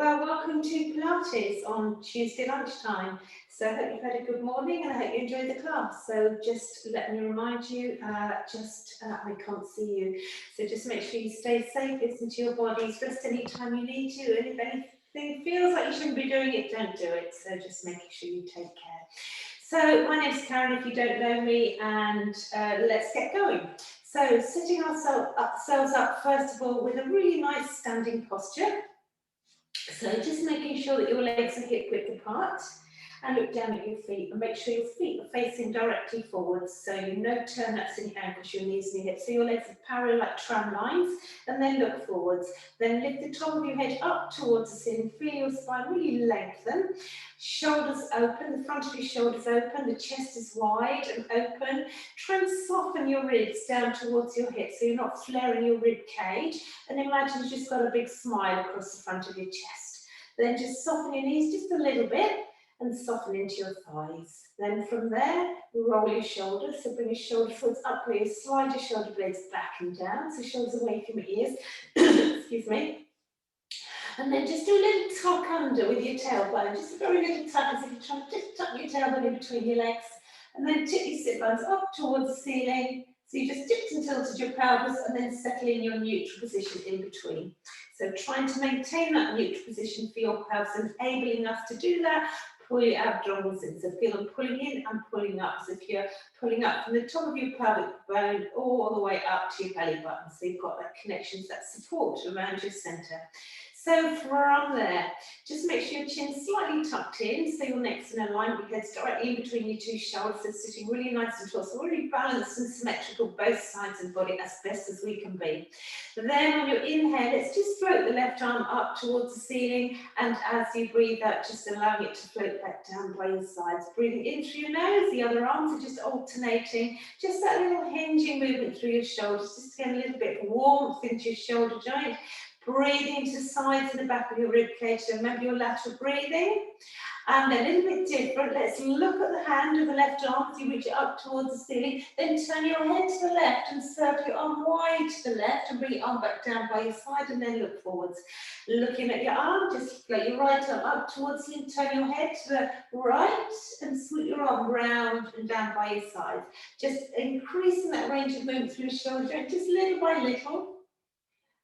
Well, welcome to Pilates on Tuesday lunchtime. So I hope you've had a good morning and I hope you enjoyed the class. So just let me remind you, I can't see you. So just make sure you stay safe, listen to your bodies, rest anytime you need to, and if anything feels like you shouldn't be doing it, don't do it. So just making sure you take care. So my name's Karen, if you don't know me, and let's get going. So setting ourselves up first of all with a really nice standing posture. So just making sure that your legs are hip width apart and look down at your feet and make sure your feet are facing directly forwards. So no turn-ups in your ankles, your knees and your hips. So your legs are parallel like tram lines and then look forwards. Then lift the top of your head up towards the ceiling. Feel your spine really lengthen. Shoulders open, the front of your shoulders open, the chest is wide and open. Try and soften your ribs down towards your hips so you're not flaring your rib cage. And imagine you've just got a big smile across the front of your chest. Then just soften your knees just a little bit and soften into your thighs. Then from there, roll your shoulders. So bring your shoulder forwards up, please. Slide your shoulder blades back and down. So shoulders away from your ears. Excuse me. And then just do a little tuck under with your tailbone. Just a very little tuck as if you're trying to just tuck your tailbone in between your legs. And then tip your sit bones up towards the ceiling. So you just dipped and tilted your pelvis and then settle in your neutral position in between. So trying to maintain that neutral position for your pelvis, enabling us to do that. Pull your abdominals in. So feel them pulling in and pulling up. So if you're pulling up from the top of your pelvic bone all the way up to your belly button. So you've got that connection, that support around your centre. So from there, just make sure your chin's slightly tucked in, so your neck's in alignment, your head's directly in between your two shoulders, so sitting really nice and tall, so really balanced and symmetrical, both sides of the body as best as we can be. Then on your inhale, let's just float the left arm up towards the ceiling, and as you breathe out, just allowing it to float back down by your sides. Breathing in through your nose, the other arms are just alternating, just that little hinging movement through your shoulders, just to get a little bit of warmth into your shoulder joint. Breathing to the sides and the back of your rib cage. So remember your lateral breathing. And a little bit different. Let's look at the hand of the left arm as you reach it up towards the ceiling. Then turn your head to the left and circle your arm wide to the left and bring your arm back down by your side and then look forwards. Looking at your arm, just float your right arm up towards you. Turn your head to the right and sweep your arm round and down by your side. Just increasing that range of movement through your shoulder joint, just little by little.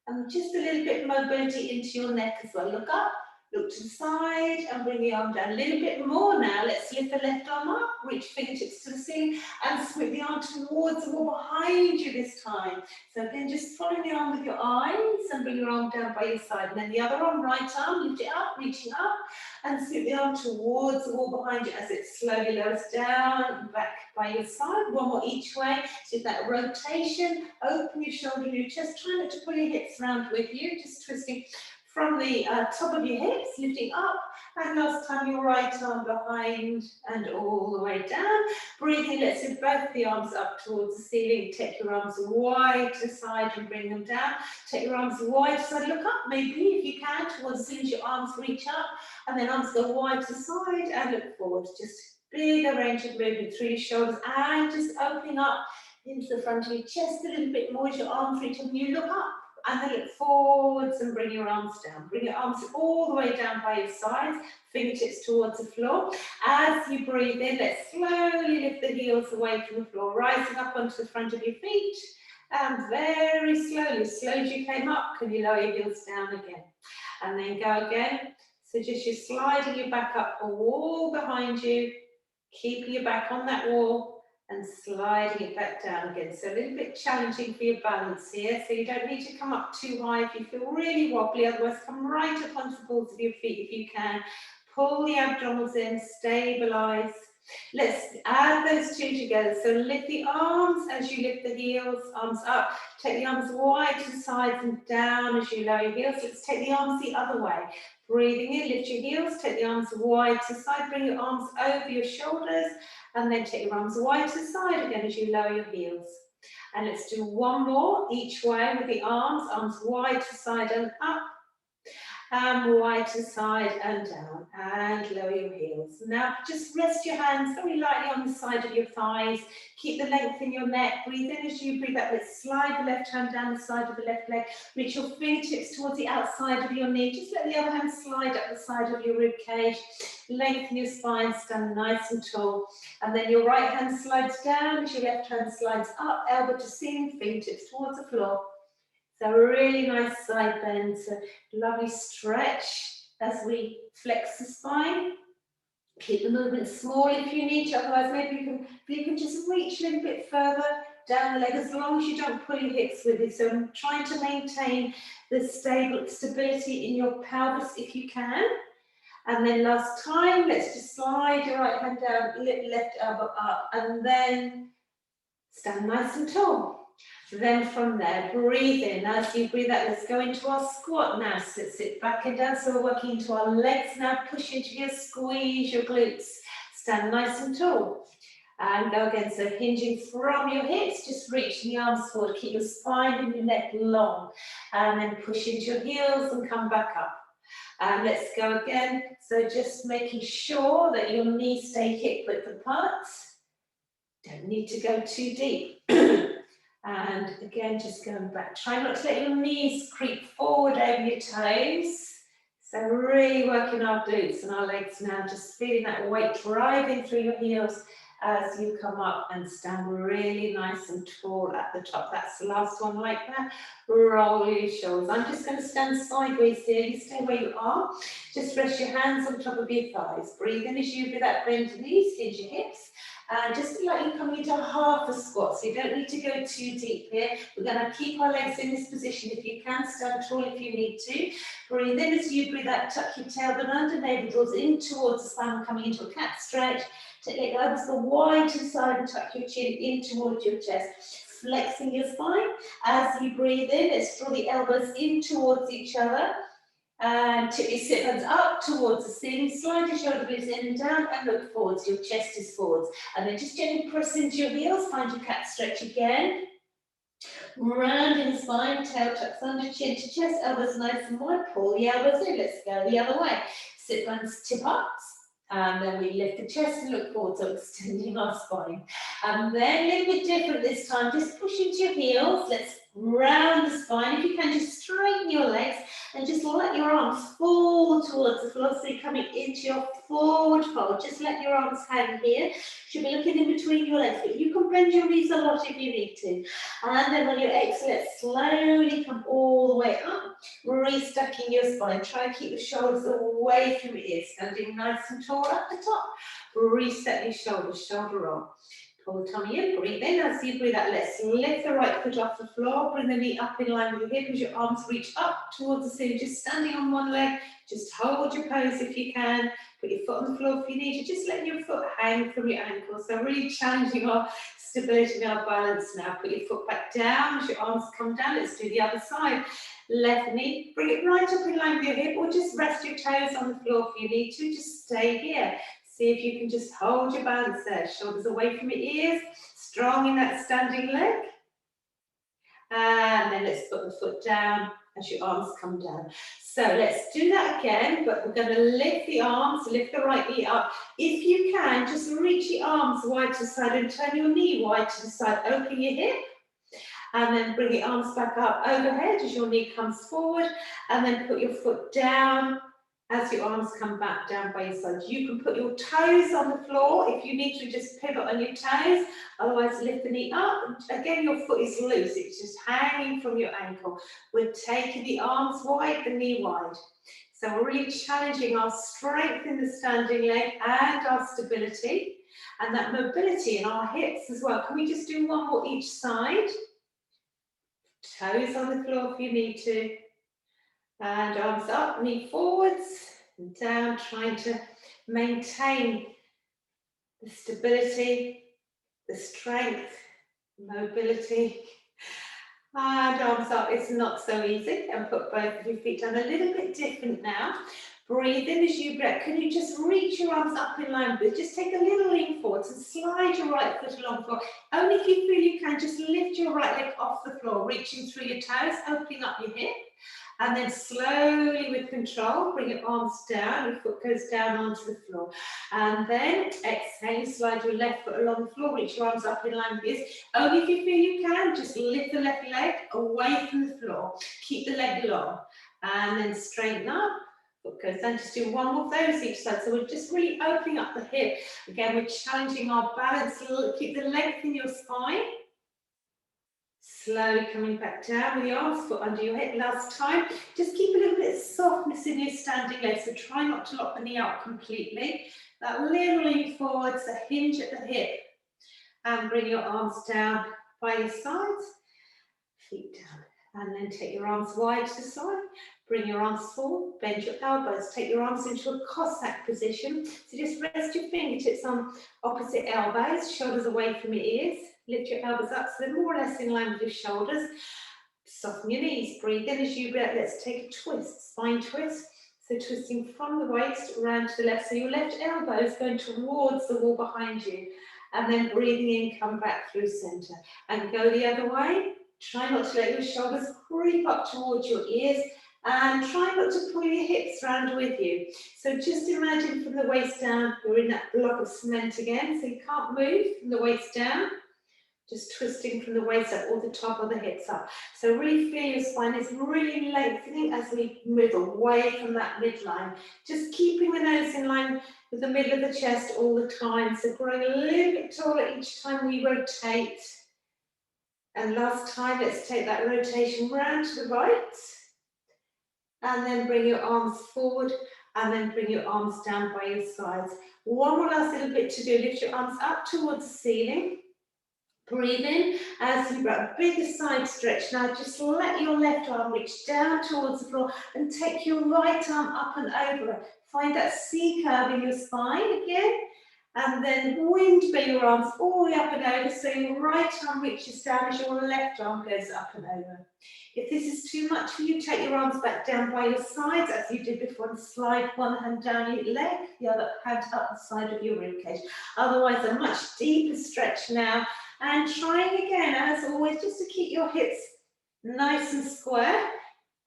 And just a little bit of mobility into your neck as well. Look up, look to the side, and bring the arm down. A little bit more now. Let's lift the left arm up, reach fingertips to the ceiling, and sweep the arm towards the wall behind you this time. So again, just follow the arm with your eyes, and bring your arm down by your side. And then the other arm, right arm, lift it up, reaching up, and sweep the arm towards the wall behind you as it slowly lowers down and back by your side. One more each way. So that rotation, open your shoulder and your chest. Try not to pull your hips around with you, just twisting from the top of your hips, lifting up, and last time your right arm behind and all the way down. Breathing, let's lift both the arms up towards the ceiling. Take your arms wide to the side and bring them down. Take your arms wide to the side, look up maybe if you can towards the ceiling, your arms reach up, and then arms go wide to the side and look forward. Just bigger range of movement through your shoulders and just opening up into the front of your chest a little bit more as your arms reach up and you look up. And then look forwards and bring your arms down. Bring your arms all the way down by your sides, fingertips towards the floor. As you breathe in, let's slowly lift the heels away from the floor, rising up onto the front of your feet. And very slowly, slow as you came up, can you lower your heels down again? And then go again. So just you're sliding your back up a wall behind you, keeping your back on that wall, and sliding it back down again. So a little bit challenging for your balance here. So you don't need to come up too high if you feel really wobbly. Otherwise, come right up onto the balls of your feet if you can. Pull the abdominals in, stabilize. Let's add those two together. So lift the arms as you lift the heels, arms up. Take the arms wide to the sides and down as you lower your heels. Let's take the arms the other way. Breathing in, lift your heels, take the arms wide to the side, bring your arms over your shoulders, and then take your arms wide to the side again as you lower your heels. And let's do one more each way with the arms wide to the side and up. and wide to the side and down, and lower your heels. Now just rest your hands very lightly on the side of your thighs. Keep the length in your neck. Breathe in as you breathe out. Let's slide the left hand down the side of the left leg. Reach your fingertips towards the outside of your knee. Just let the other hand slide up the side of your rib cage. Lengthen your spine, stand nice and tall. And then your right hand slides down as your left hand slides up, elbow to ceiling, fingertips towards the floor. So a really nice side bend, so lovely stretch as we flex the spine. Keep the movement small if you need to, otherwise maybe you can just reach a little bit further down the leg as long as you don't pull your hips with you. So I'm trying to maintain the stability in your pelvis if you can. And then last time, let's just slide your right hand down, lift left elbow up, and then stand nice and tall. Then from there, breathe in. As you breathe out, let's go into our squat now. So sit back and down. So we're working into our legs now. Push into your squeeze your glutes. Stand nice and tall. And go again. So hinging from your hips, just reach the arms forward. Keep your spine and your neck long. And then push into your heels and come back up. And let's go again. So just making sure that your knees stay hip width apart. Don't need to go too deep. And again, just going back. Try not to let your knees creep forward over your toes. So really working our glutes and our legs now, just feeling that weight driving through your heels as you come up and stand really nice and tall at the top. That's the last one like that. Roll your shoulders. I'm just going to stand sideways here. You stay where you are. Just rest your hands on top of your thighs. Breathe in as you breathe out, bend your knees, hinge your hips. And just like you come into half a squat, so you don't need to go too deep here. We're going to keep our legs in this position. If you can, stand tall if you need to. Breathe in as you breathe out, tuck your tailbone under, navel draws in towards the spine, coming into a cat stretch. Take your elbows the wide to the side and tuck your chin in towards your chest. Flexing your spine. As you breathe in, let's draw the elbows in towards each other. And tip your sit bones up towards the ceiling, slide your shoulder blades in and down and look forwards, your chest is forwards. And then just gently press into your heels, find your cat stretch again. Rounding the spine, tail tucks under, chin to chest, elbows nice and wide, pull the elbows in, let's go the other way. Sit bones tip up, and then we lift the chest and look forward, so extending our spine. And then a little bit different this time, just push into your heels, let's round the spine. If you can, just straighten your legs and just let your arms fall towards the floor. So you're coming into your forward fold. Just let your arms hang here. Should be looking in between your legs, but you can bend your knees a lot if you need to. And then when you exhale, slowly come all the way up, restacking your spine. Try and keep your shoulders away from your ears, standing nice and tall at the top. Reset your shoulders, shoulder roll. Pull the tummy in, breathe in. As you breathe out, let's lift the right foot off the floor. Bring the knee up in line with your hip as your arms reach up towards the ceiling. Just standing on one leg. Just hold your pose if you can. Put your foot on the floor if you need to. Just letting your foot hang from your ankle. So really challenging our stability and our balance now. Put your foot back down as your arms come down. Let's do the other side. Left knee, bring it right up in line with your hip, or just rest your toes on the floor if you need to. Just stay here. See if you can just hold your balance there. Shoulders away from your ears. Strong in that standing leg. And then let's put the foot down as your arms come down. So let's do that again, but we're going to lift the arms, lift the right knee up. If you can, just reach your arms wide to the side and turn your knee wide to the side. Open your hip. And then bring the arms back up overhead as your knee comes forward. And then put your foot down as your arms come back down by your sides. You can put your toes on the floor. If you need to, just pivot on your toes. Otherwise, lift the knee up. Again, your foot is loose. It's just hanging from your ankle. We're taking the arms wide, the knee wide. So we're really challenging our strength in the standing leg and our stability and that mobility in our hips as well. Can we just do one more each side? Toes on the floor if you need to. And arms up, knee forwards and down, trying to maintain the stability, the strength, mobility. And arms up, it's not so easy. And put both of your feet down. A little bit different now. Breathe in as you breath. Can you just reach your arms up in line with? Just take a little lean forwards and slide your right foot along the floor. Only if you feel you can, just lift your right leg off the floor, reaching through your toes, opening up your hip. And then slowly with control, bring your arms down, your foot goes down onto the floor. And then exhale, slide your left foot along the floor, reach your arms up in line with this. Only if you feel you can, just lift the left leg away from the floor. Keep the leg long. And then straighten up. Foot goes down, just do one more of those each side. So we're just really opening up the hip. Again, we're challenging our balance. Keep the length in your spine. Slowly coming back down with your arms, foot under your hip. Last time, just keep a little bit of softness in your standing leg. So try not to lock the knee out completely. That little lean forwards, a hinge at the hip. And bring your arms down by your sides, feet down. And then take your arms wide to the side. Bring your arms forward, bend your elbows, take your arms into a Cossack position. So just rest your fingertips on opposite elbows, shoulders away from your ears. Lift your elbows up so they're more or less in line with your shoulders. Soften your knees, breathe in as you breathe. Let's take a twist, spine twist. So twisting from the waist around to the left. So your left elbow is going towards the wall behind you. And then breathing in, come back through center. And go the other way. Try not to let your shoulders creep up towards your ears. And try not to pull your hips round with you. So just imagine from the waist down, you're in that block of cement again. So you can't move from the waist down. Just twisting from the waist up or the top of the hips up. So really feel your spine is really lengthening as we move away from that midline. Just keeping the nose in line with the middle of the chest all the time. So growing a little bit taller each time we rotate. And last time, let's take that rotation round to the right. And then bring your arms forward and then bring your arms down by your sides. One more last little bit to do. Lift your arms up towards the ceiling. Breathe in as you breathe. Bigger side stretch. Now just let your left arm reach down towards the floor and take your right arm up and over. Find that C curve in your spine again. And then windmill your arms all the way up and over so your right arm reaches down as your left arm goes up and over. If this is too much for you, take your arms back down by your sides as you did before and slide one hand down your leg, the other hand up the side of your ribcage. Otherwise, a much deeper stretch now. And trying again, as always, just to keep your hips nice and square.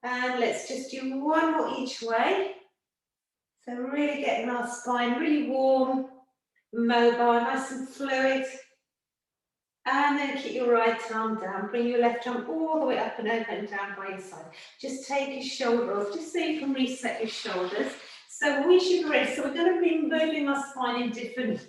And let's just do one more each way. So really getting our spine really warm, mobile, nice and fluid. And then keep your right arm down. Bring your left arm all the way up and over and down by your side. Just take your shoulder off, just so you can reset your shoulders. So we should be ready. So we're going to be moving our spine in different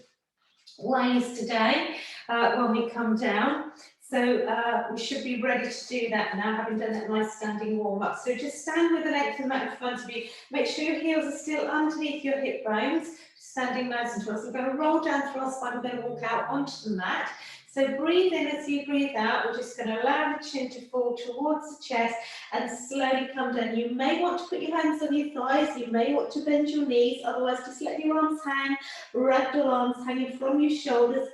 ways today when we come down. So we should be ready to do that now, having done that nice standing warm up. So just stand with the length of the mat in front of you. Make sure your heels are still underneath your hip bones, standing nice and tall. So we're going to roll down through our spine. We're going to walk out onto the mat. So breathe in as you breathe out. We're just going to allow the chin to fall towards the chest and slowly come down. You may want to put your hands on your thighs. You may want to bend your knees. Otherwise, just let your arms hang, ragdoll arms hanging from your shoulders.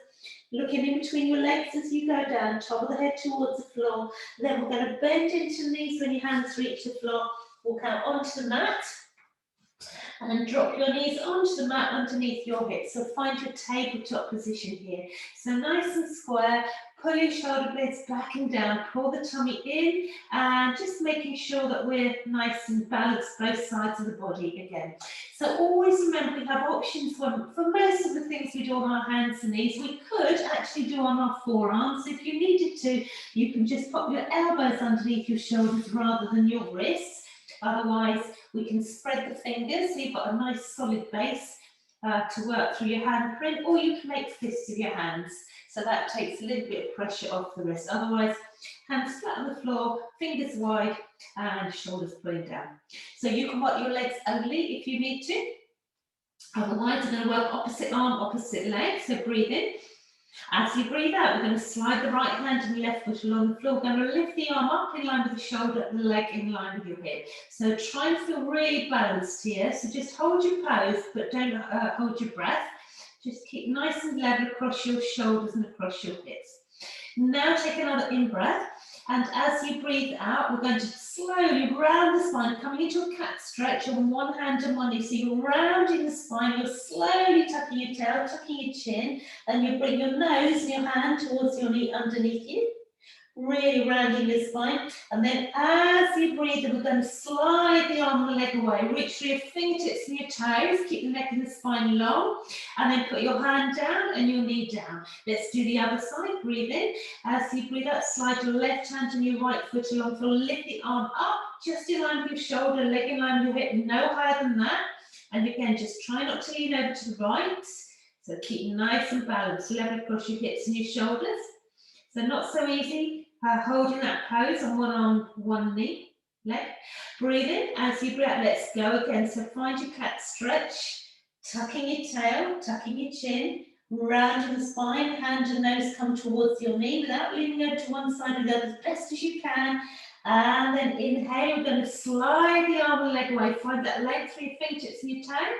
Looking in between your legs as you go down, top of the head towards the floor. Then we're going to bend into the knees when your hands reach the floor. Walk out onto the mat. And then drop your knees onto the mat underneath your hips. So find your tabletop position here. So nice and square. Pull your shoulder blades back and down. Pull the tummy in. And just making sure that we're nice and balanced both sides of the body again. So always remember we have options for most of the things we do on our hands and knees. We could actually do on our forearms. If you needed to, you can just pop your elbows underneath your shoulders rather than your wrists. Otherwise, we can spread the fingers so you've got a nice solid base to work through your handprint, or you can make fists of your hands. So that takes a little bit of pressure off the wrist. Otherwise, hands flat on the floor, fingers wide, and shoulders pulling down. So you can work your legs only if you need to. Otherwise, we're going to work opposite arm, opposite leg. So breathe in. As you breathe out, we're going to slide the right hand and left foot along the floor. We're going to lift the arm up in line with the shoulder and the leg in line with your hip. So try and feel really balanced here. So just hold your pose, but don't hold your breath. Just keep nice and level across your shoulders and across your hips. Now take another in-breath. And as you breathe out, we're going to slowly round the spine, coming into a cat stretch on one hand and one knee. So you're rounding the spine, you're slowly tucking your tail, tucking your chin, and you bring your nose and your hand towards your knee underneath you. really rounding your spine. And then as you breathe, we're going to slide the arm and the leg away. Reach through your fingertips and your toes. Keep the neck and the spine long. And then put your hand down and your knee down. Let's do the other side. Breathe in. As you breathe out, slide your left hand and your right foot along. So lift the arm up, just in line with your shoulder, leg in line with your hip, no higher than that. And again, just try not to lean over to the right. So keep nice and balanced, level across your hips and your shoulders. So not so easy, holding that pose on one arm, one knee, leg. Breathe in, as you breathe out, let's go again. So find your cat stretch, tucking your tail, tucking your chin, rounding the spine, hand and nose come towards your knee without leaning over to one side or the other as best as you can. And then inhale, we're going to slide the arm and leg away. Find that length through your fingertips and your toes.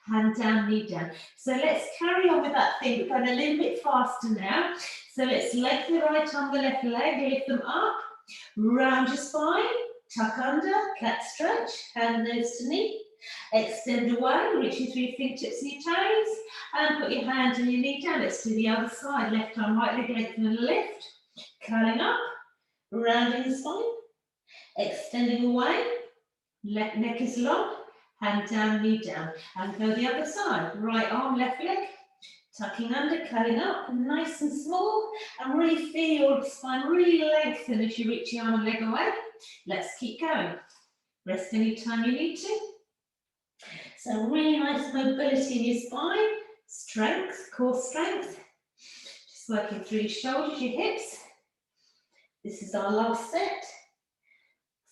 Hand down, knee down. So let's carry on with that thing. We're going a little bit faster now. So let's lengthen the right arm, the left leg, lift them up. Round your spine, tuck under, cat stretch, hand nose to knee. Extend away, reaching through your fingertips and your toes. And put your hand and your knee down. Let's do the other side. Left arm, right leg, lengthen and lift. Curling up, rounding the spine. Extending away, neck is long, hand down, knee down, and go the other side. Right arm, left leg, tucking under, curling up, nice and small, and really feel your spine really lengthen as you reach your arm and leg away. Let's keep going. Rest anytime you need to. So really nice mobility in your spine, strength, core strength. Just working through your shoulders, your hips. This is our last set.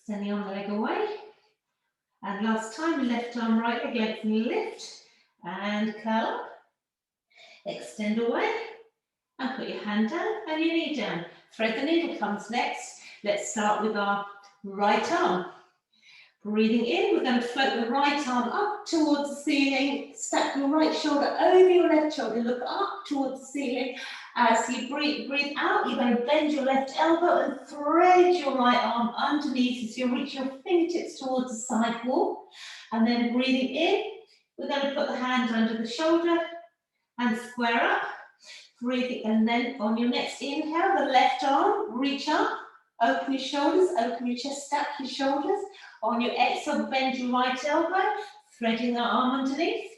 Extend the arm and leg away. And last time, left arm, right leg, lengthen, lift, and curl up. Extend away, and put your hand down and your knee down. Thread the needle comes next. Let's start with our right arm. Breathing in, we're going to float the right arm up towards the ceiling. Stack your right shoulder over your left shoulder. Look up towards the ceiling. As you breathe out, you're going to bend your left elbow and thread your right arm underneath as you reach your fingertips towards the side wall. And then breathing in, we're going to put the hand under the shoulder and square up. Breathing, and then on your next inhale, the left arm, reach up, open your shoulders, open your chest, stack your shoulders. On your exhale, bend your right elbow, threading that arm underneath.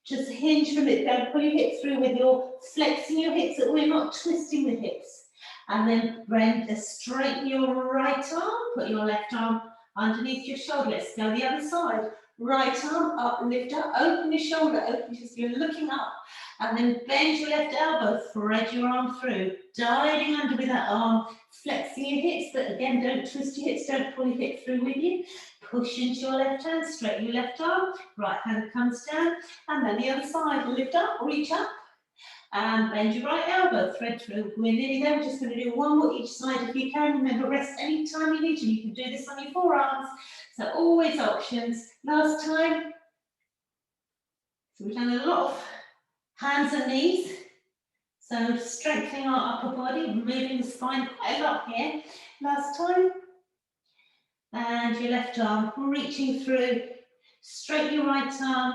Just hinge from it, don't pull your hips through with your flexing your hips, that we're not twisting the hips. And then bend, straighten your right arm, put your left arm underneath your shoulder. Let's go the other side. Right arm up, lift up, open your shoulder, open just you're looking up. And then bend your left elbow, thread your arm through, diving under with that arm, flexing your hips, but again, don't twist your hips, don't pull your hips through with you. Push into your left hand, straighten your left arm, right hand comes down, and then the other side, lift up, reach up, and bend your right elbow, thread through. We're nearly there, we're just going to do one more each side if you can. Remember, rest any time you need to. You can do this on your forearms, so always options. Last time, so we've done a lot of hands and knees, so strengthening our upper body, moving the spine quite a lot here. Last time, and your left arm reaching through, straighten your right arm,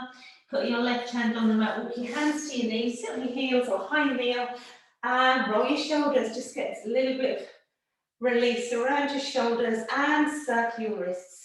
put your left hand on the mat, walk your hands to your knees, sit on your heels or high kneel, and roll your shoulders, just get a little bit of release around your shoulders and circle your wrists.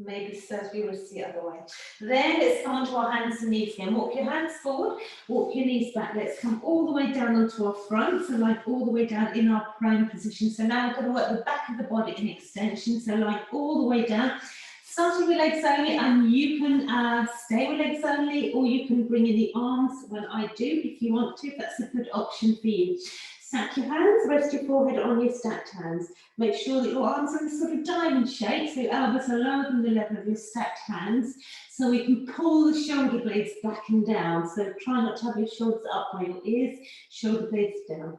Maybe circle your wrists the other way. Then let's come onto our hands and knees again. Walk your hands forward, walk your knees back. Let's come all the way down onto our front, so like all the way down in our prone position. So now we're going to work the back of the body in extension, so like all the way down. Starting with legs only, and you can stay with legs only, or you can bring in the arms when I do, if you want to. That's a good option for you. Stack your hands, rest your forehead on your stacked hands. Make sure that your arms are in a sort of diamond shape, so your elbows are lower than the level of your stacked hands, so we can pull the shoulder blades back and down. So try not to have your shoulders up by your ears, shoulder blades down.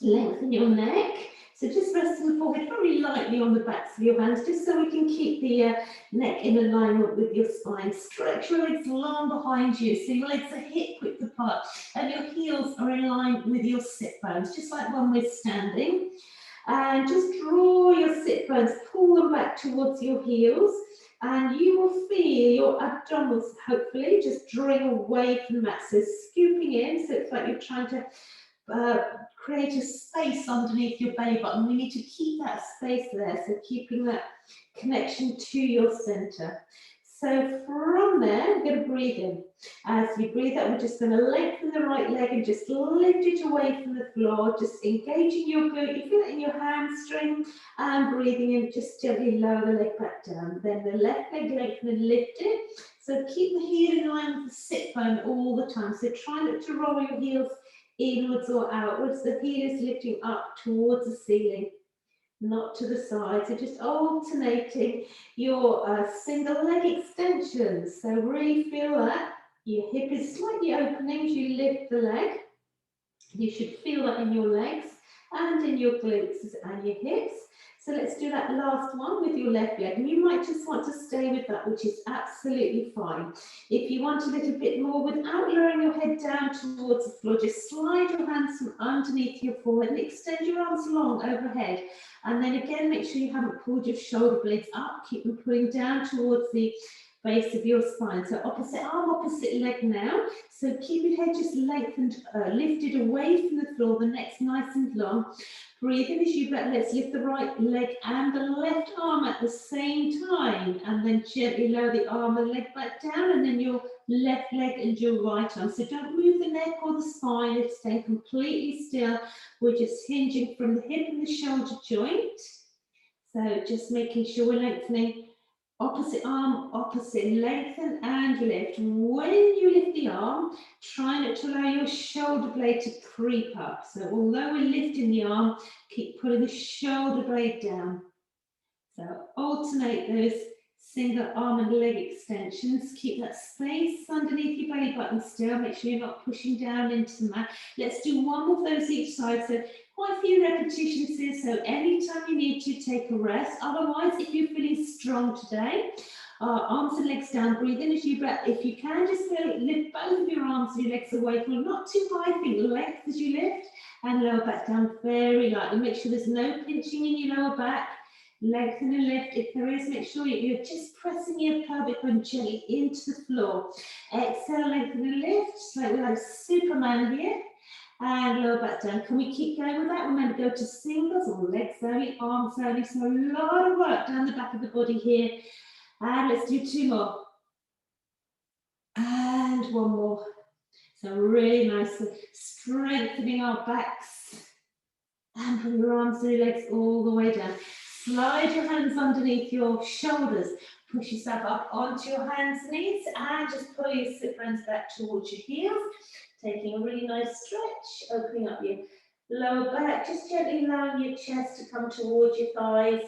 Lengthen your neck. So just resting the forehead very lightly on the backs of your hands, just so we can keep the neck in alignment with your spine. Stretch your legs long behind you, so your legs are hip width apart, and your heels are in line with your sit bones, just like when we're standing. And just draw your sit bones, pull them back towards your heels, and you will feel your abdominals hopefully just drawing away from the mat. So scooping in, so it's like you're trying to create a space underneath your belly button. We need to keep that space there, so keeping that connection to your center. So from there, we're going to breathe in. As you breathe out, we're just going to lengthen the right leg and just lift it away from the floor, just engaging your glute. You feel it in your hamstring, and breathing in, just gently lower the leg back down. Then the left leg lengthen and lift it. So keep the heel in line with the sit bone all the time. So try not to roll your heels inwards or outwards. The heel is lifting up towards the ceiling, not to the side. So just alternating your single leg extensions. So really feel that. Your hip is slightly opening as you lift the leg. You should feel that in your legs and in your glutes and your hips. So let's do that last one with your left leg. And you might just want to stay with that, which is absolutely fine. If you want a little bit more without lowering your head down towards the floor, just slide your hands from underneath your forehead and extend your arms long overhead. And then again, make sure you haven't pulled your shoulder blades up. Keep them pulling down towards the base of your spine. So opposite arm, opposite leg now. So keep your head just lengthened, lifted away from the floor, the neck's nice and long. Breathe in as you breath. Let's lift the right leg and the left arm at the same time, and then gently lower the arm and leg back down, and then your left leg and your right arm. So don't move the neck or the spine, it's staying completely still. We're just hinging from the hip and the shoulder joint. So just making sure we're lengthening. Opposite arm, opposite, lengthen and lift. When you lift the arm, try not to allow your shoulder blade to creep up. So although we're lifting the arm, keep pulling the shoulder blade down. So alternate those single arm and leg extensions. Keep that space underneath your belly button still. Make sure you're not pushing down into the mat. Let's do one of those each side. So quite a few repetitions here. So anytime you need to, take a rest. Otherwise, if you're feeling strong today, arms and legs down, breathe in as you breath. If you can, just lift both of your arms and your legs away from, not too high, think length as you lift, and lower back down very lightly. Make sure there's no pinching in your lower back. Lengthen and lift. If there is, make sure you're just pressing your pelvic bone gently into the floor. Exhale, lengthen and lift, just like we're like Superman here. And lower back down. Can we keep going with that? Remember, go to singles or legs only, arms only. So a lot of work down the back of the body here. And let's do two more. And one more. So really nice, strengthening our backs. And bring your arms and your legs all the way down. Slide your hands underneath your shoulders. Push yourself up onto your hands and knees, and just pull your sit bones back towards your heels. Taking a really nice stretch, opening up your lower back, just gently allowing your chest to come towards your thighs,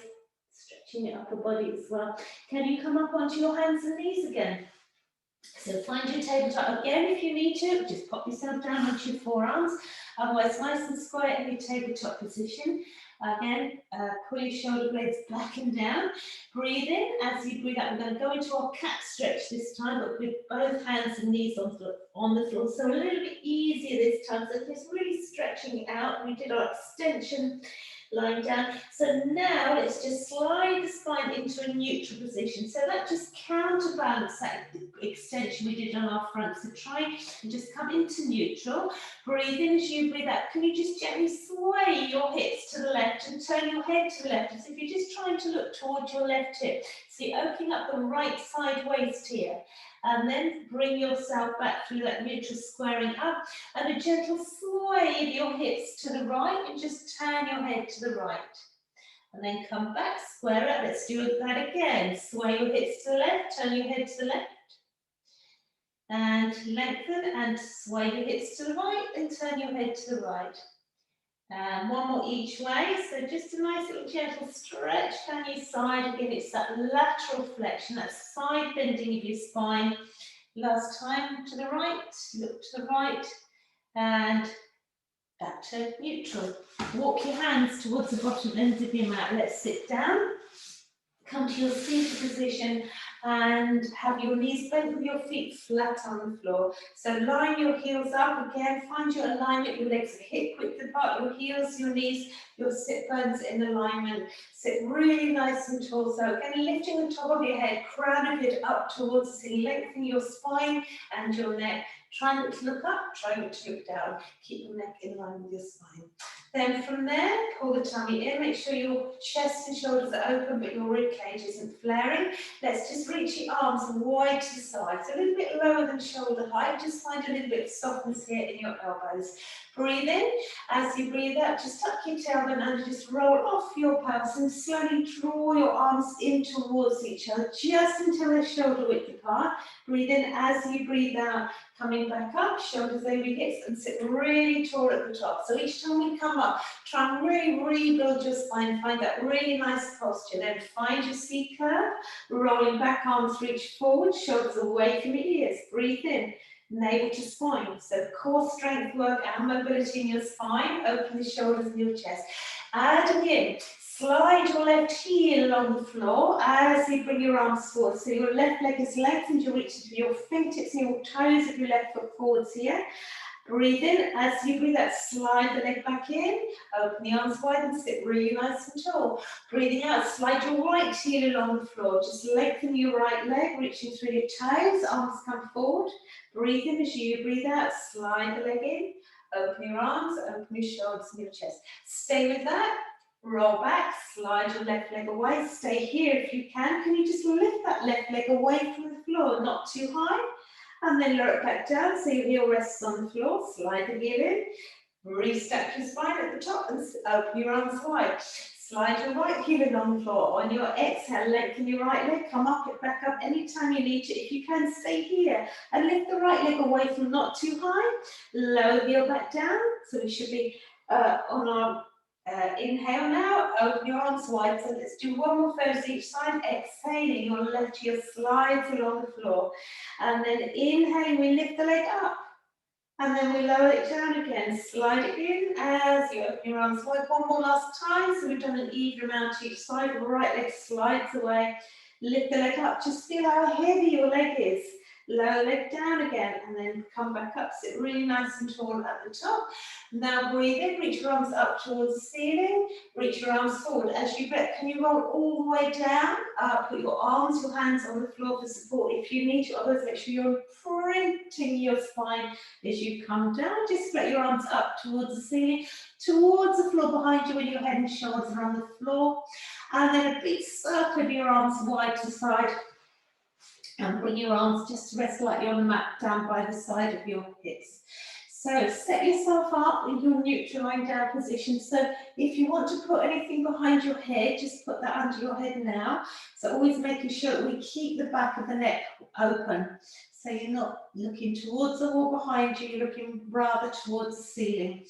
stretching your upper body as well. Can you come up onto your hands and knees again? So find your tabletop again if you need to, just pop yourself down onto your forearms. Otherwise, nice and square in your tabletop position. Again, pull your shoulder blades back and down. Breathe in. As you breathe out, we're going to go into our cat stretch this time, but with both hands and knees on the floor. So a little bit easier this time. So just really stretching out. We did our extension lying down. So now let's just slide the spine into a neutral position. So that just counterbalance that extension we did on our front. So try and just come into neutral. Breathe in as you breathe out. Can you just gently sway your hips to the left and turn your head to the left as if you're just trying to look towards your left hip. So you're opening up the right side waist here. And then bring yourself back through that neutral, squaring up, and a gentle sway of your hips to the right, and just turn your head to the right. And then come back, square up. Let's do that again. Sway your hips to the left, turn your head to the left. And lengthen and sway your hips to the right, and turn your head to the right. And one more each way, so just a nice little gentle stretch down your side. Again, it's that lateral flexion, that side bending of your spine. Last time to the right, look to the right, and back to neutral. Walk your hands towards the bottom ends of your mat. Let's sit down. Come to your seated position, and have your knees bent with your feet flat on the floor. So line your heels up again, find your alignment, your legs are hip width apart, your heels, your knees, your sit bones in alignment. Sit really nice and tall. So again, lifting the top of your head, crown of your head up towards the ceiling, lengthen your spine and your neck. Try not to look up, try not to look down. Keep your neck in line with your spine. Then from there, pull the tummy in, make sure your chest and shoulders are open, but your rib cage isn't flaring. Let's just reach your arms wide to the side, so a little bit lower than shoulder height. Just find a little bit of softness here in your elbows. Breathe in. As you breathe out, just tuck your tailbone under, just roll off your pelvis and slowly draw your arms in towards each other, just until they're shoulder width apart. Breathe in as you breathe out, coming back up, shoulders over your hips, and sit really tall at the top. So each time we come up, try and really rebuild your spine, find that really nice posture. Then find your C curve, rolling back, arms reach forward, shoulders away from your ears. Breathe in. Navel to spine, so core strength work and mobility in your spine. Open the shoulders and your chest. Adding in, slide your left heel along the floor as you bring your arms forward. So your left leg is lengthened, you reach into your fingertips and your toes of your left foot forwards here. Breathe in. As you breathe out, slide the leg back in. Open the arms wide and sit really nice and tall. Breathing out, slide your right heel along the floor. Just lengthen your right leg, reaching through your toes. Arms come forward. Breathe in as you breathe out. Slide the leg in. Open your arms, open your shoulders and your chest. Stay with that. Roll back, slide your left leg away. Stay here if you can. Can you just lift that left leg away from the floor, not too high? And then lower it back down so your heel rests on the floor. Slide the heel in. Restack your spine at the top and open your arms wide. Slide your right heel along the floor. On your exhale, lengthen your right leg. Come up, it back up anytime you need to. If you can, stay here. And lift the right leg away from not too high. Lower the heel back down. So we should be on our inhale now, open your arms wide. So let's do one more pose each side. Exhaling, your left heel slides along the floor. And then inhaling, we lift the leg up. And then we lower it down again. Slide it in as you open your arms wide. One more last time. So we've done an even amount each side. The right leg slides away. Lift the leg up. Just feel how heavy your leg is. Lower leg down again and then come back up. Sit really nice and tall at the top. Now breathe in, reach your arms up towards the ceiling. Reach your arms forward. As you breath, can you roll all the way down? Put your arms, your hands on the floor for support if you need to. Otherwise, make sure you're imprinting your spine as you come down. Just let your arms up towards the ceiling, towards the floor behind you when your head and shoulders are on the floor. And then a big circle of your arms wide to the side. And bring your arms just to rest lightly on the mat down by the side of your hips. So set yourself up in your neutral lying down position. So if you want to put anything behind your head, just put that under your head now. So always making sure that we keep the back of the neck open. So you're not looking towards the wall behind you, you're looking rather towards the ceiling.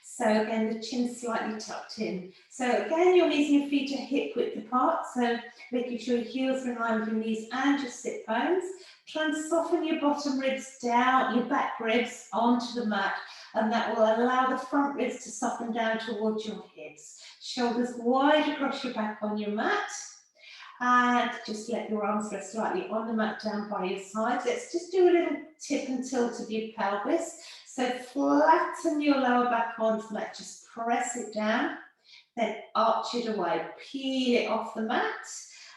So again, the chin slightly tucked in. So again, your knees and your feet are hip width apart. So making sure your heels are in line with your knees and your sit bones. Try and soften your bottom ribs down, your back ribs onto the mat. And that will allow the front ribs to soften down towards your hips. Shoulders wide across your back on your mat. And just let your arms rest slightly on the mat down by your sides. Let's just do a little tip and tilt of your pelvis. So flatten your lower back onto the mat, just press it down, then arch it away, peel it off the mat,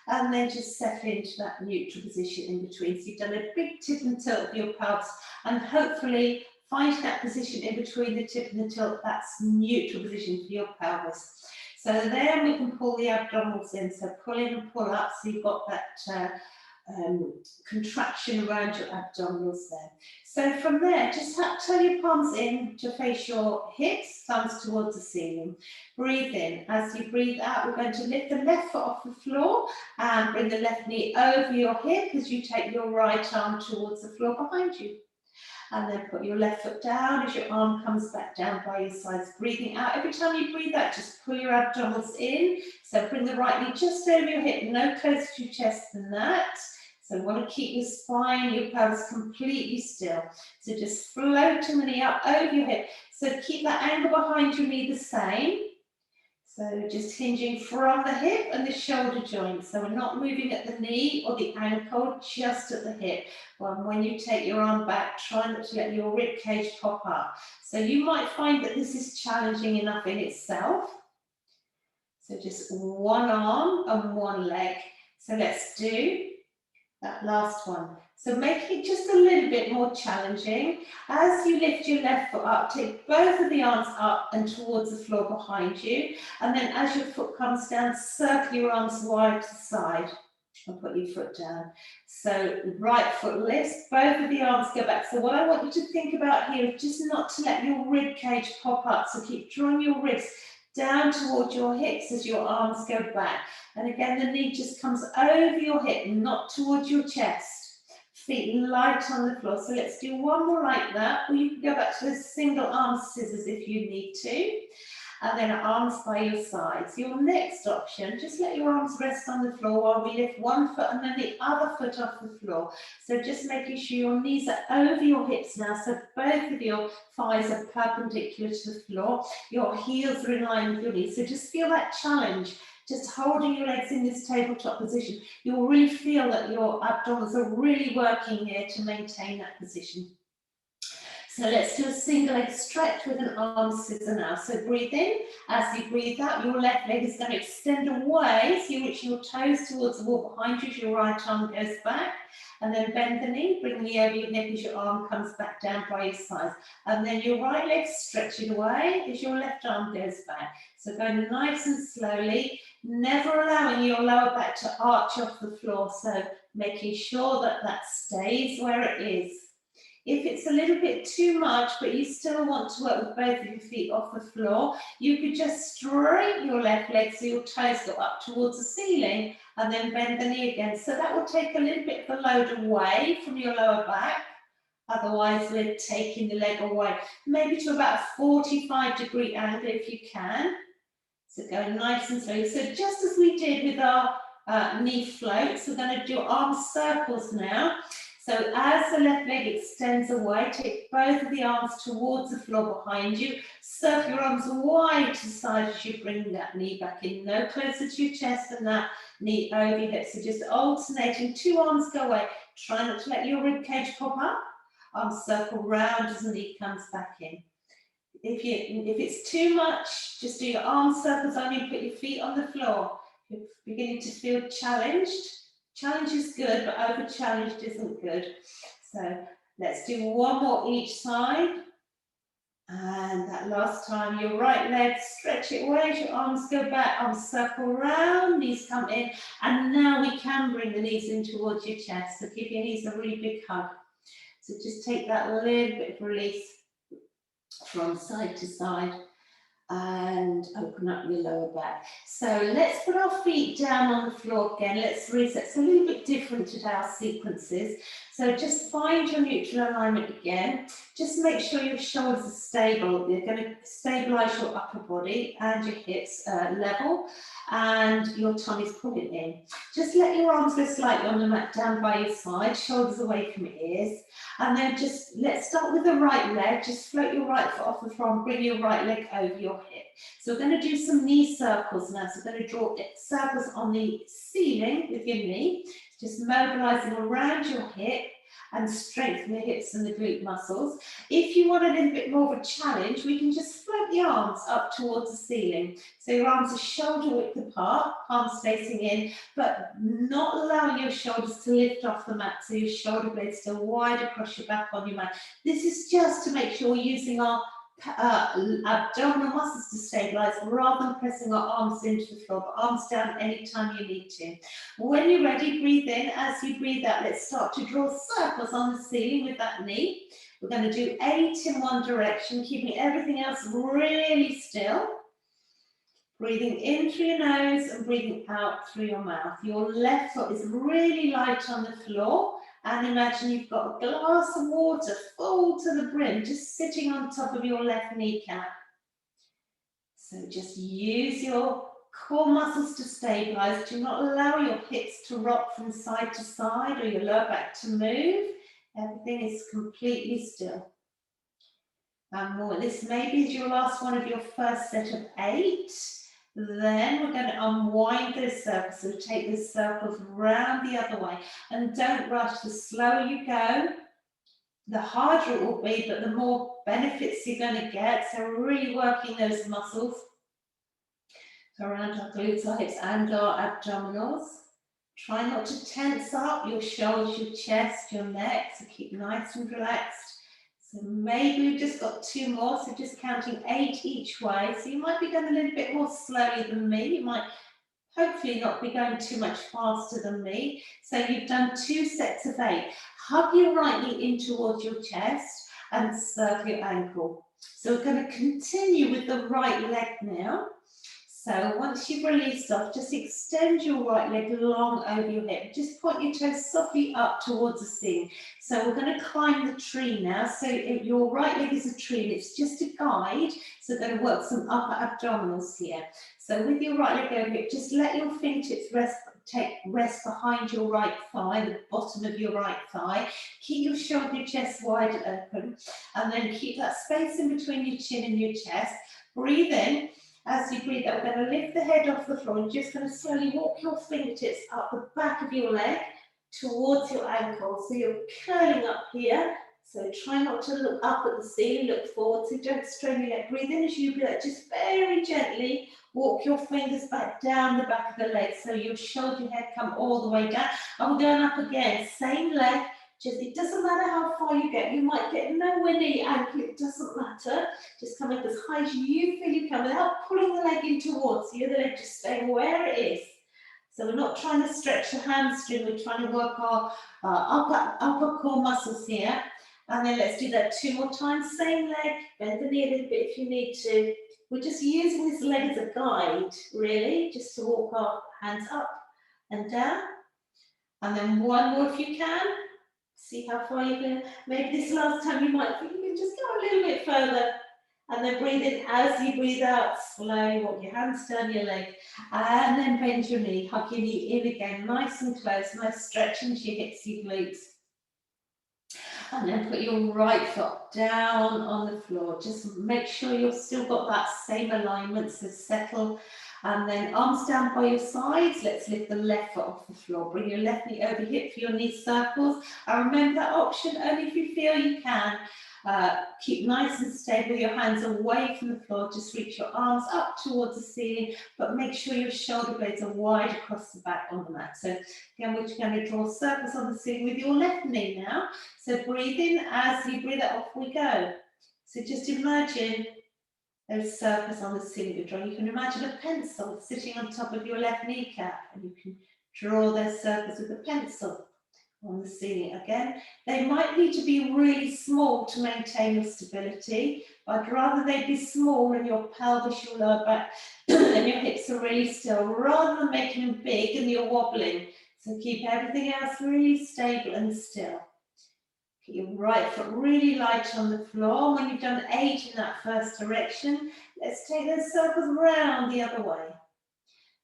and then just settle into that neutral position in between. So you've done a big tip and tilt of your pelvis, and hopefully find that position in between the tip and the tilt, that's neutral position for your pelvis. So then we can pull the abdominals in, so pull in and pull up, so you've got that contraction around your abdominals there. So from there, just turn your palms in to face your hips, thumbs towards the ceiling. Breathe in. As you breathe out, we're going to lift the left foot off the floor and bring the left knee over your hip as you take your right arm towards the floor behind you. And then put your left foot down as your arm comes back down by your sides. Breathing out. Every time you breathe out, just pull your abdominals in. So bring the right knee just over your hip, no closer to your chest than that. So you want to keep your spine, your pelvis completely still. So just floating the knee up over your hip. So keep that angle behind your knee the same. So just hinging from the hip and the shoulder joint. So we're not moving at the knee or the ankle, just at the hip. When you take your arm back, try not to let your rib cage pop up. So you might find that this is challenging enough in itself. So just one arm and one leg. So let's do that last one. So make it just a little bit more challenging. As you lift your left foot up, take both of the arms up and towards the floor behind you. And then as your foot comes down, circle your arms wide to the side and put your foot down. So right foot lifts, both of the arms go back. So what I want you to think about here is just not to let your rib cage pop up. So keep drawing your ribs down towards your hips as your arms go back. And again, the knee just comes over your hip, not towards your chest. Feet light on the floor. So let's do one more like that. Or you can go back to the single arm scissors if you need to. And then arms by your sides. Your next option, just let your arms rest on the floor while we lift one foot and then the other foot off the floor. So just making sure your knees are over your hips now, so both of your thighs are perpendicular to the floor. Your heels are in line with your knees. So just feel that challenge. Just holding your legs in this tabletop position. You'll really feel that your abdominals are really working here to maintain that position. So let's do a single leg stretch with an arm scissor now. So breathe in. As you breathe out, your left leg is going to extend away. So you reach your toes towards the wall behind you as your right arm goes back. And then bend the knee, bring the knee over your hip as your arm comes back down by your sides. And then your right leg stretching away as your left arm goes back. So going nice and slowly, never allowing your lower back to arch off the floor. So making sure that that stays where it is. If it's a little bit too much, but you still want to work with both of your feet off the floor, you could just straighten your left leg so your toes go up towards the ceiling and then bend the knee again. So that will take a little bit of the load away from your lower back. Otherwise, we're taking the leg away, maybe to about a 45-degree angle if you can. So go nice and slowly. So just as we did with our knee floats, we're going to do arm circles now. So as the left leg extends away, take both of the arms towards the floor behind you. Circle your arms wide to the side as you bring that knee back in. No closer to your chest than that knee over your hips. So just alternating, two arms go away. Try not to let your rib cage pop up. Arms circle round as the knee comes back in. If it's too much, just do your arm circles only and put your feet on the floor. If you're beginning to feel challenged, challenge is good, but over-challenged isn't good. So let's do one more each side. And that last time, your right leg, stretch it away as your arms go back, arms circle round, knees come in. And now we can bring the knees in towards your chest. So give your knees a really big hug. So just take that little bit of release from side to side and open up your lower back. So let's put our feet down on the floor again. Let's reset. It's a little bit different to our sequences. So just find your neutral alignment again. Just make sure your shoulders are stable. You're going to stabilize your upper body and your hips level, and your tummy's pulling in. Just let your arms rest slightly on the mat down by your side, shoulders away from your ears. And then just, let's start with the right leg. Just float your right foot off the floor and bring your right leg over your hip. So we're going to do some knee circles now. So we're going to draw circles on the ceiling with your knee. Just mobilizing around your hip and strengthen the hips and the glute muscles. If you want a little bit more of a challenge, we can just float the arms up towards the ceiling. So your arms are shoulder width apart, palms facing in, but not allowing your shoulders to lift off the mat, so your shoulder blades still wide across your back on your mat. This is just to make sure we're using our abdominal muscles to stabilize rather than pressing our arms into the floor, but arms down anytime you need to. When you're ready, breathe in. As you breathe out, let's start to draw circles on the ceiling with that knee. We're going to do 8 in one direction, keeping everything else really still. Breathing in through your nose and breathing out through your mouth. Your left foot is really light on the floor. And imagine you've got a glass of water full to the brim, just sitting on top of your left kneecap. So just use your core muscles to stabilize. Do not allow your hips to rock from side to side or your lower back to move. Everything is completely still. And more. This maybe is your last one of your first set of 8. Then we're going to unwind those circles. So take the circles round the other way. And don't rush. The slower you go, the harder it will be, but the more benefits you're going to get. So we're really working those muscles around our glutes, our hips, and our abdominals. Try not to tense up your shoulders, your chest, your neck. So keep nice and relaxed. So maybe we've just got 2 more. So just counting 8 each way. So you might be going a little bit more slowly than me. You might hopefully not be going too much faster than me. So you've done 2 sets of 8. Hug your right knee in towards your chest and circle your ankle. So we're going to continue with the right leg now. So once you've released off, just extend your right leg long over your hip. Just point your toes softly up towards the ceiling. So we're going to climb the tree now. So if your right leg is a tree, and it's just a guide. So we're going to work some upper abdominals here. So with your right leg over here, just let your fingertips rest behind your right thigh, the bottom of your right thigh. Keep your shoulder, your chest wide open, and then keep that space in between your chin and your chest. Breathe in. As you breathe out, we're going to lift the head off the floor and just going to slowly walk your fingertips up the back of your leg towards your ankle. So you're curling up here. So try not to look up at the ceiling, look forward. So don't strain your leg. Breathe in as you breathe out. Just very gently walk your fingers back down the back of the leg. So your shoulder, your head come all the way down. And we're going up again. Same leg. Just, it doesn't matter how far you get. You might get nowhere near your ankle. It doesn't matter. Just come up as high as you feel you can without pulling the leg in towards you. The leg just staying where it is. So we're not trying to stretch the hamstring. We're trying to work our upper core muscles here. And then let's do that 2 more times. Same leg. Bend the knee a little bit if you need to. We're just using this leg as a guide, really, just to walk our hands up and down. And then 1 more if you can. See how far you can. Maybe this last time you might think you can just go a little bit further. And then breathe in as you breathe out. Slowly walk your hands down your leg. And then bend your knee. Hug your knee in again. Nice and close. Nice stretch into your hips, your glutes. And then put your right foot down on the floor. Just make sure you've still got that same alignment. So settle. And then arms down by your sides. Let's lift the left foot off the floor. Bring your left knee over hip for your knee circles. And remember that option only if you feel you can. Keep nice and stable, your hands away from the floor. Just reach your arms up towards the ceiling, but make sure your shoulder blades are wide across the back on the mat. So again, we're going to draw circles on the ceiling with your left knee now. So breathe in as you breathe out, off we go. So just imagine those circles on the ceiling you're drawing. You can imagine a pencil sitting on top of your left kneecap, and you can draw those circles with a pencil on the ceiling. Again, they might need to be really small to maintain your stability, but I'd rather they be small and your pelvis, your lower back, and your hips are really still, rather than making them big and you're wobbling. So keep everything else really stable and still. Keep your right foot really light on the floor. When you've done 8 in that first direction, let's take those circles round the other way.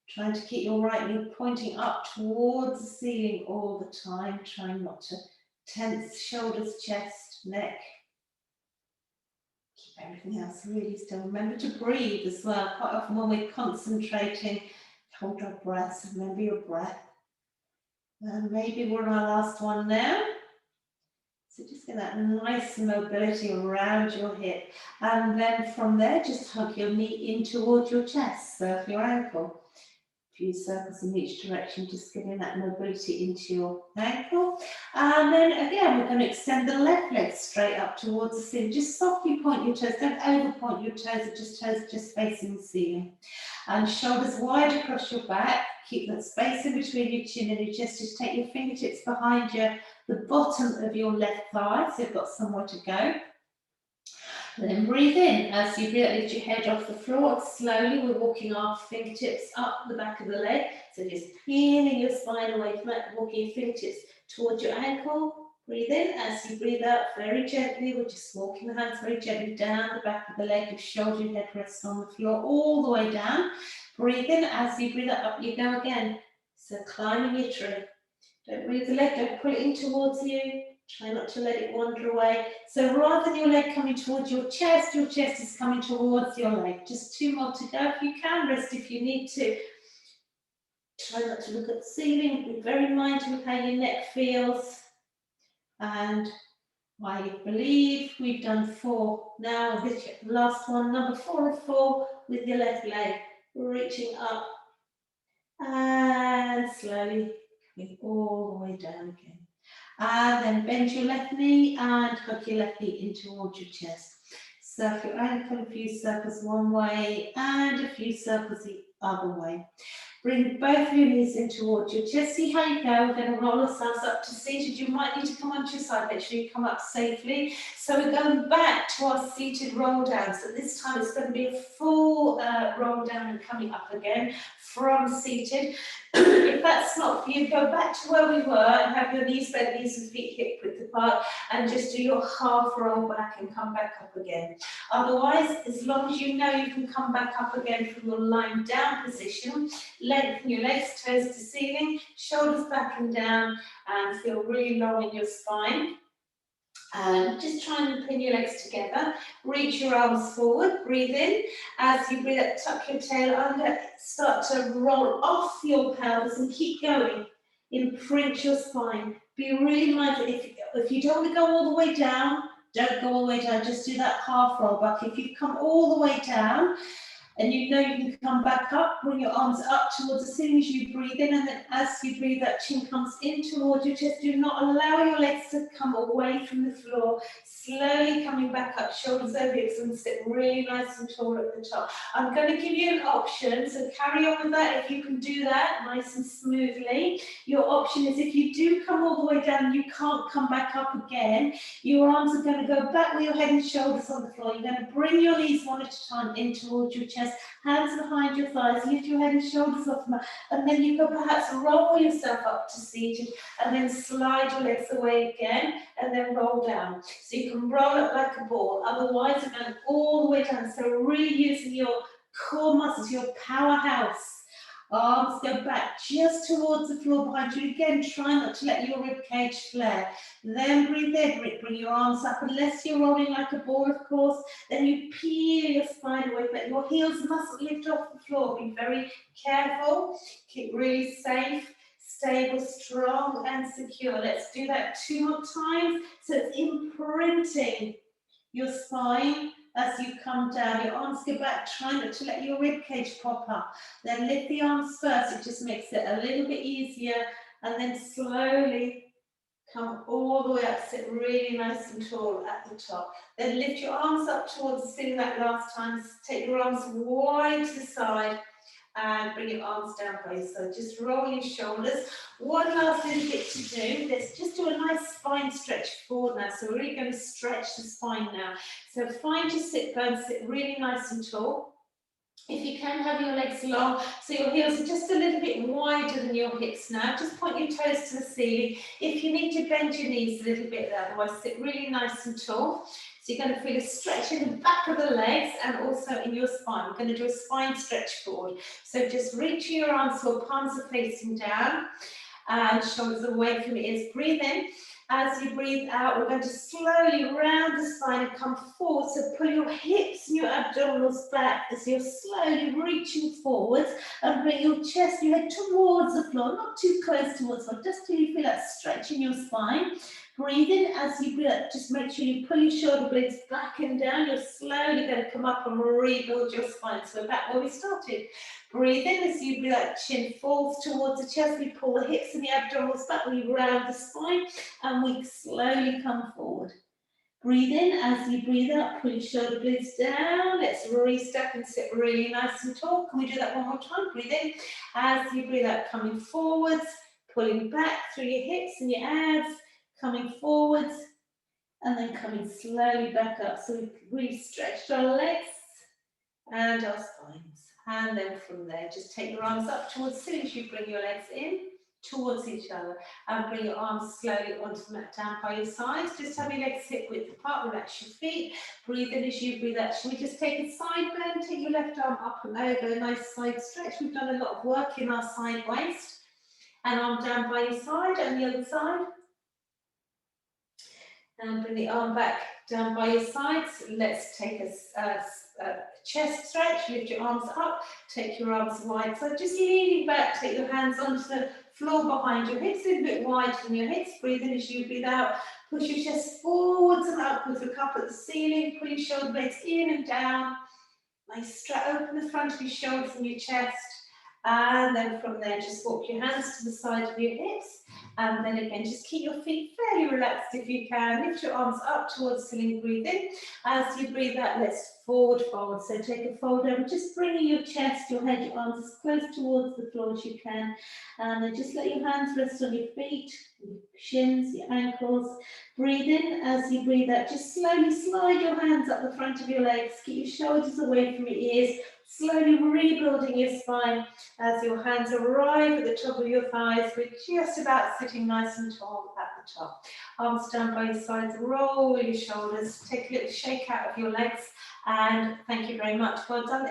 Trying to keep your right knee pointing up towards the ceiling all the time. Trying not to tense shoulders, chest, neck. Keep everything else really still. Remember to breathe as well. Quite often when we're concentrating, hold our breath. Remember your breath. And maybe we're on our last one now. So just get that nice mobility around your hip. And then from there, just hug your knee in towards your chest, circle your ankle. A few circles in each direction, just getting that mobility into your ankle. And then again, we're going to extend the left leg straight up towards the ceiling. Just softly point your toes, don't over point your toes just facing the ceiling. And shoulders wide across your back. Keep that space in between your chin and your chest. Just take your fingertips behind the bottom of your left thigh, so you've got somewhere to go. And then breathe in. As you breathe, lift your head off the floor. Slowly, we're walking our fingertips up the back of the leg. So just peeling your spine away from it, walking your fingertips towards your ankle. Breathe in. As you breathe out, very gently, we're just walking the hands very gently down the back of the leg. Your shoulder, your head rests on the floor all the way down. Breathe in. As you breathe out, up you go again. So climbing your tree. Don't move the leg, don't pull it in towards you. Try not to let it wander away. So rather than your leg coming towards your chest is coming towards your leg. Just 2 more to go. If you can, rest if you need to. Try not to look at the ceiling. Be very mindful of how your neck feels. And I believe we've done 4. Now this last one, number 4 of 4, with your left leg reaching up and slowly coming all the way down again. And then bend your left knee and hook your left knee in towards your chest. Circle your ankle a few circles one way and a few circles the other way. Bring both of your knees in towards your chest. See how you go. We're going to roll ourselves up to seated. You might need to come onto your side. Make sure you come up safely. So we're going back to our seated roll down. So this time it's going to be a full roll down and coming up again from seated. If that's not for you, go back to where we were and have your knees bent, knees and feet hip width apart, and just do your half roll back and come back up again. Otherwise, as long as you know you can come back up again from your lying down position, lengthen your legs, toes to ceiling, shoulders back and down, and feel really long in your spine. And just try and pin your legs together. Reach your arms forward, breathe in. As you breathe out, tuck your tail under, start to roll off your pelvis and keep going. Imprint your spine. Be really mindful, if you don't want to go all the way down, don't go all the way down, just do that half roll back. If you come all the way down, and you know you can come back up, bring your arms up towards the ceiling as you breathe in, and then as you breathe, that chin comes in towards your chest. Do not allow your legs to come away from the floor. Slowly coming back up, shoulders over hips, and sit really nice and tall at the top. I'm going to give you an option, so carry on with that if you can do that nice and smoothly. Your option is if you do come all the way down and you can't come back up again, your arms are going to go back with your head and shoulders on the floor. You're going to bring your knees one at a time in towards your chest. Hands behind your thighs, lift your head and shoulders off the mat, and then you can perhaps roll yourself up to seated, and then slide your legs away again, and then roll down. So you can roll up like a ball, otherwise you're going all the way down. So really using your core muscles, your powerhouse. Arms go back just towards the floor behind you. Again, try not to let your rib cage flare. Then breathe in, bring your arms up, unless you're rolling like a ball, of course. Then you peel your spine away, but your heels mustn't lift off the floor. Be very careful, keep really safe, stable, strong and secure. Let's do that 2 more times. So it's imprinting your spine as you come down. Your arms go back, try not to let your rib cage pop up. Then lift the arms first, it just makes it a little bit easier, and then slowly come all the way up, sit really nice and tall at the top. Then lift your arms up towards the ceiling like last time. Take your arms wide to the side and bring your arms down by your side. Just roll your shoulders. One last little bit to do. Let's just do a nice spine stretch forward now. So we're really going to stretch the spine now. So find your sit bone, sit really nice and tall. If you can, have your legs long, so your heels are just a little bit wider than your hips now. Just point your toes to the ceiling. If you need to bend your knees a little bit, otherwise sit really nice and tall. So you're going to feel a stretch in the back of the legs and also in your spine. We're going to do a spine stretch forward. So just reach your arms so your palms are facing down and shoulders away from your ears. Breathe in. As you breathe out, we're going to slowly round the spine and come forward. So pull your hips and your abdominals back as you're slowly reaching forwards, and bring your chest and your head towards the floor, not too close towards the floor, just till you feel that stretch in your spine. Breathe in. As you breathe out, just make sure you pull your shoulder blades back and down. You're slowly going to come up and rebuild your spine. So we're back where we started. Breathe in. As you breathe out, chin falls towards the chest. We pull the hips and the abdominals back. We round the spine and we slowly come forward. Breathe in. As you breathe out, pull your shoulder blades down. Let's restep and sit really nice and tall. Can we do that one more time? Breathe in. As you breathe out, coming forwards, pulling back through your hips and your abs, coming forwards, and then coming slowly back up. So we've really stretched our legs and our spines. And then from there, just take your arms up towards the ceiling as you bring your legs in towards each other, and bring your arms slowly onto the mat down by your sides. Just have your legs hip width apart, relax your feet. Breathe in as you breathe out. Should we just take a side bend? Take your left arm up and over, a nice side stretch. We've done a lot of work in our side waist. And arm down by your side and the other side. And bring the arm back down by your sides. Let's take a chest stretch. Lift your arms up, take your arms wide. So just leaning back, take your hands onto the floor behind your hips, a little bit wider than your hips. Breathe in as you breathe out. Push your chest forwards and upwards. Look up at the ceiling. Pull your shoulder blades in and down. Nice, open the front of your shoulders and your chest. And then from there, just walk your hands to the side of your hips. And then again, just keep your feet fairly relaxed if you can. Lift your arms up towards ceiling, breathe in. As you breathe out, let's forward fold. So take a fold over, just bringing your chest, your head, your arms as close towards the floor as you can. And then just let your hands rest on your feet, your shins, your ankles. Breathe in. As you breathe out, just slowly slide your hands up the front of your legs. Keep your shoulders away from your ears. Slowly rebuilding your spine as your hands arrive at the top of your thighs. We're just about sitting nice and tall at the top. Arms down by your sides, roll your shoulders, take a little shake out of your legs, and thank you very much. Well done.